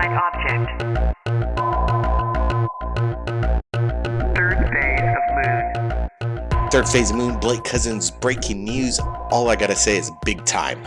Unidentified object. Third phase of moon. Third phase of moon, Blake Cousins, breaking news. All I gotta say is big time.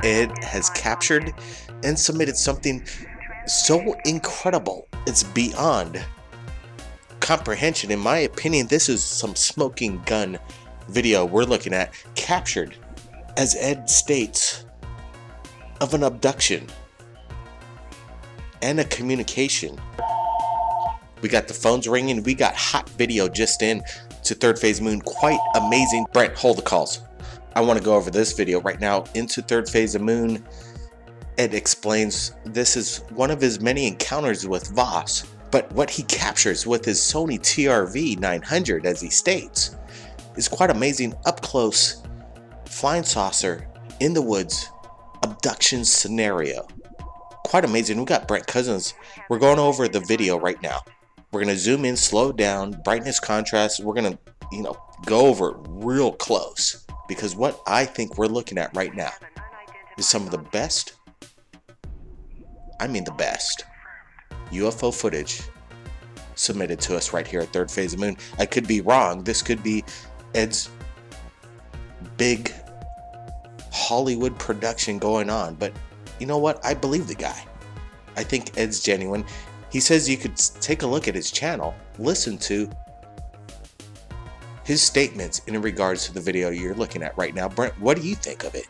Ed has captured and submitted something so incredible. It's beyond comprehension. In my opinion, this is some smoking gun video we're looking at, captured, as Ed states, of an abduction and a communication. We got the phones ringing. We got hot video just in to Third Phase Moon. Quite amazing. Brent, hold the calls. I want to go over this video right now into Third Phase of Moon. Ed explains this is one of his many encounters with Voss, but what he captures with his Sony TRV 900, as he states, is quite amazing. Up close, flying saucer in the woods, abduction scenario. Quite amazing. We got Brent Cousins. We're going over the video right now. We're going to zoom in, slow down, brightness, contrast. We're going to, go over it real close, because what I think we're looking at right now is some of the best, the best UFO footage submitted to us right here at Third Phase of Moon. I could be wrong. This could be Ed's big Hollywood production going on, but you know what? I believe the guy. I think Ed's genuine. He says you could take a look at his channel, listen to his statements in regards to the video you're looking at right now. Brent, what do you think of it?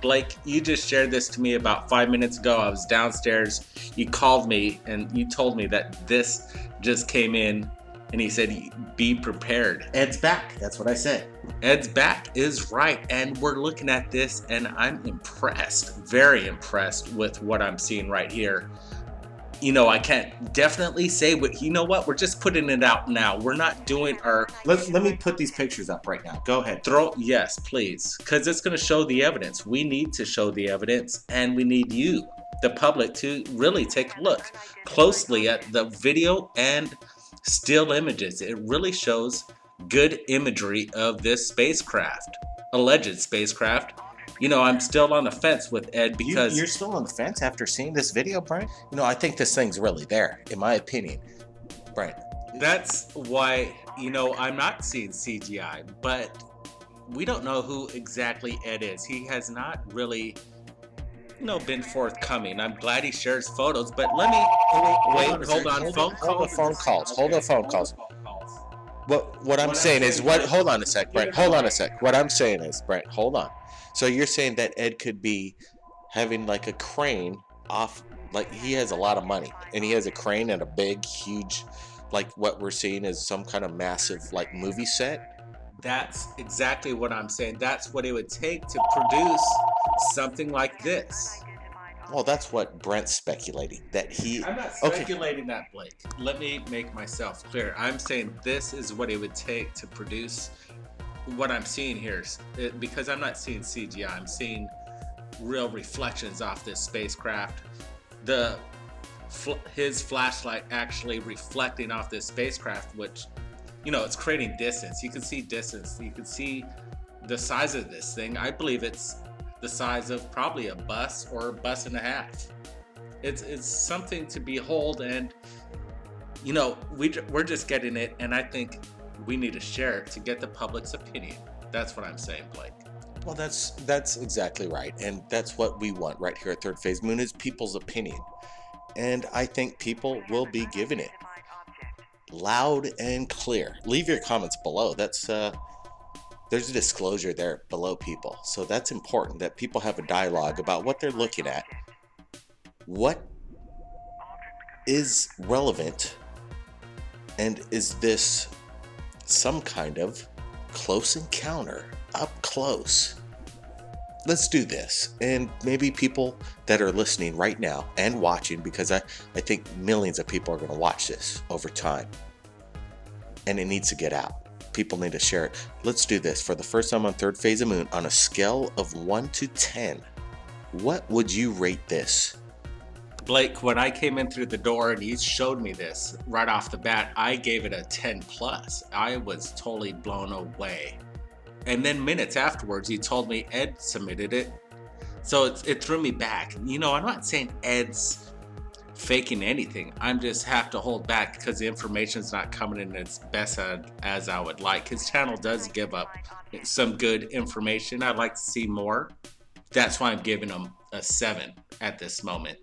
Blake, you just shared this to me about 5 minutes ago. I was downstairs. You called me and you told me that this just came in, and he said, be prepared. Ed's back. That's what I said. Ed's back is right. And we're looking at this and I'm impressed, very impressed with what I'm seeing right here. I can't definitely say what, we're just putting it out now. We're not doing our... Let me put these pictures up right now. Go ahead. Yes, please. Because it's going to show the evidence. We need to show the evidence, and we need you, the public, to really take a look closely at the video and still images. It really shows good imagery of this spacecraft, alleged spacecraft. I'm still on the fence with Ed because... You're still on the fence after seeing this video, Brent? I think this thing's really there, in my opinion. Brent. That's why, I'm not seeing CGI, but we don't know who exactly Ed is. He has not really, been forthcoming. I'm glad he shares photos, but let me... Hold the phone calls. What I'm saying is... Hold on a sec, Brent. Hold on a sec. What I'm saying is, Brent, hold on. So you're saying that Ed could be having like a crane off, like he has a lot of money and he has a crane and a big, huge, like what we're seeing is some kind of massive like movie set? That's exactly what I'm saying. That's what it would take to produce something like this. Well, that's what Brent's speculating. I'm not speculating that, Blake. Let me make myself clear. I'm saying this is what it would take to produce what I'm seeing here, because I'm not seeing CGI. I'm seeing real reflections off this spacecraft. His flashlight actually reflecting off this spacecraft, which, it's creating distance. You can see distance. You can see the size of this thing. I believe it's the size of probably a bus or a bus and a half. It's something to behold, and we're just getting it, and I think we need to share it to get the public's opinion. That's what I'm saying, Blake. Well, that's exactly right. And that's what we want right here at Third Phase Moon is people's opinion. And I think people will be giving it loud and clear. Leave your comments below. There's a disclosure there below, people. So that's important that people have a dialogue about what they're looking at. What is relevant, and is this some kind of close encounter up close? Let's do this. And maybe people that are listening right now and watching, because I think millions of people are going to watch this over time, and it needs to get out. People need to share it. Let's do this. For the first time on Third Phase of Moon, on a scale of 1 to 10, what would you rate this? Blake, when I came in through the door and you showed me this right off the bat, I gave it a 10 plus. I was totally blown away. And then minutes afterwards, you told me Ed submitted it. So it threw me back. I'm not saying Ed's faking anything. I'm just have to hold back because the information's not coming in as best as I would like. His channel does give up some good information. I'd like to see more. That's why I'm giving him a 7 at this moment.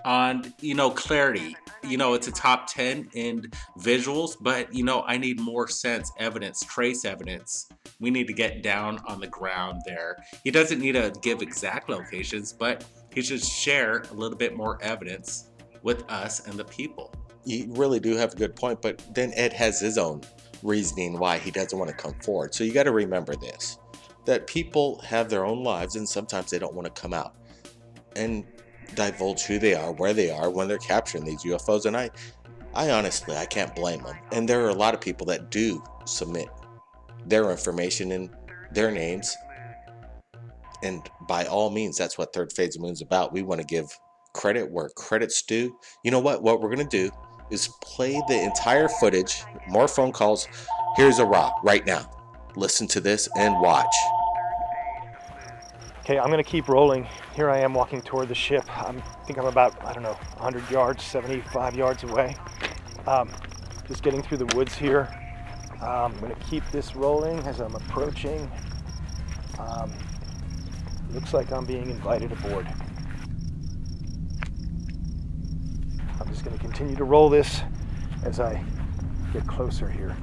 On, clarity, it's a top 10 in visuals, but, I need more sense evidence, trace evidence. We need to get down on the ground there. He doesn't need to give exact locations, but he should share a little bit more evidence with us and the people. You really do have a good point, but then Ed has his own reasoning why he doesn't want to come forward. So you got to remember this, that people have their own lives and sometimes they don't want to come out and divulge who they are, where they are when they're capturing these UFOs. And I honestly, I can't blame them. And there are a lot of people that do submit their information and their names. And by all means, that's what Third Phase of Moon's about. We want to give credit where credit's due. You know what? What we're going to do is play the entire footage, more phone calls. Here's a raw right now. Listen to this and watch. Okay, I'm gonna keep rolling. Here I am walking toward the ship. I think I'm about, 100 yards, 75 yards away. Just getting through the woods here. I'm gonna keep this rolling as I'm approaching. Looks like I'm being invited aboard. I'm just gonna continue to roll this as I get closer here.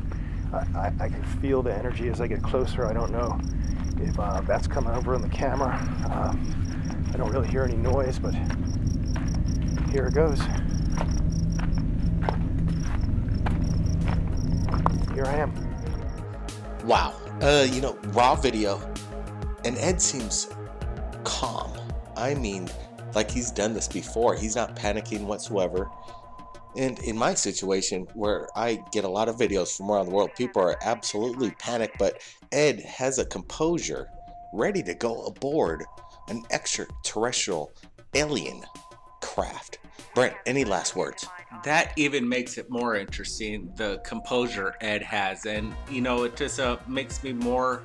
I can feel the energy as I get closer. I don't know if that's coming over on the camera. I don't really hear any noise, but here it goes. Here I am. Wow. Raw video. And Ed seems calm. I mean, like he's done this before. He's not panicking whatsoever. And in my situation, where I get a lot of videos from around the world, people are absolutely panicked, but Ed has a composure, ready to go aboard an extraterrestrial alien craft. Brent, any last words? That even makes it more interesting, the composure Ed has. And, it just makes me more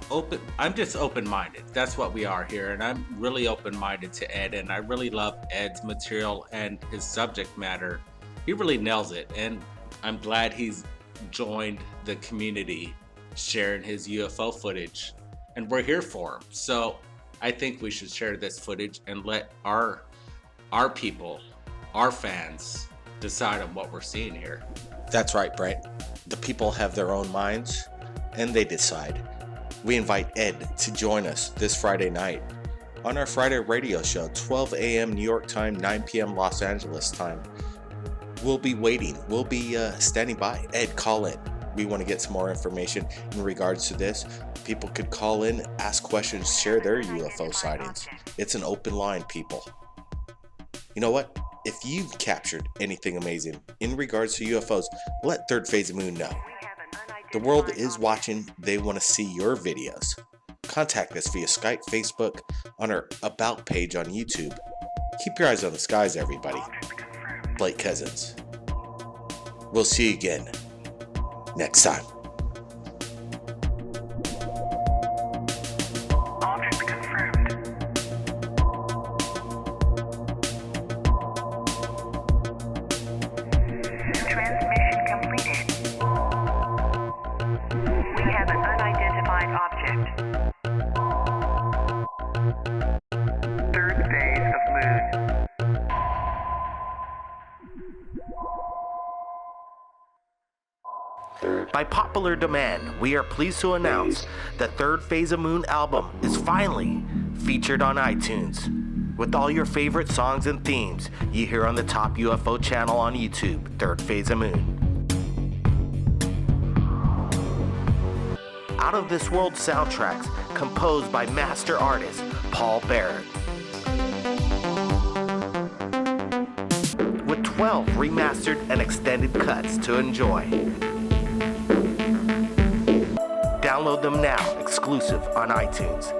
open. I'm just open-minded. That's what we are here. And I'm really open-minded to Ed. And I really love Ed's material and his subject matter. He really nails it. And I'm glad he's joined the community sharing his UFO footage. And we're here for him. So I think we should share this footage and let our people, our fans, decide on what we're seeing here. That's right, Brent. The people have their own minds and they decide. We invite Ed to join us this Friday night on our Friday radio show, 12 a.m. New York time, 9 p.m. Los Angeles time. We'll be waiting. We'll be standing by. Ed, call in. We want to get some more information in regards to this. People could call in, ask questions, share their UFO sightings. It's an open line, people. You know what? If you've captured anything amazing in regards to UFOs, let Third Phase of Moon know. The world is watching. They want to see your videos. Contact us via Skype, Facebook, on our About page on YouTube. Keep your eyes on the skies, everybody. Blake Cousins. We'll see you again next time. Object confirmed. Transmission completed. We have an unidentified object. Third phase of moon. By popular demand, we are pleased to announce the Third Phase of Moon album is finally featured on iTunes. With all your favorite songs and themes you hear on the top UFO channel on YouTube, Third Phase of Moon. Out of This World soundtracks composed by master artist Paul Barrett. With 12 remastered and extended cuts to enjoy. Download them now, exclusive on iTunes.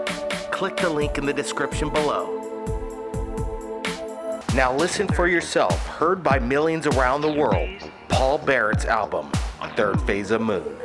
Click the link in the description below. Now listen for yourself, heard by millions around the world, Paul Barrett's album, Third Phase of Moon.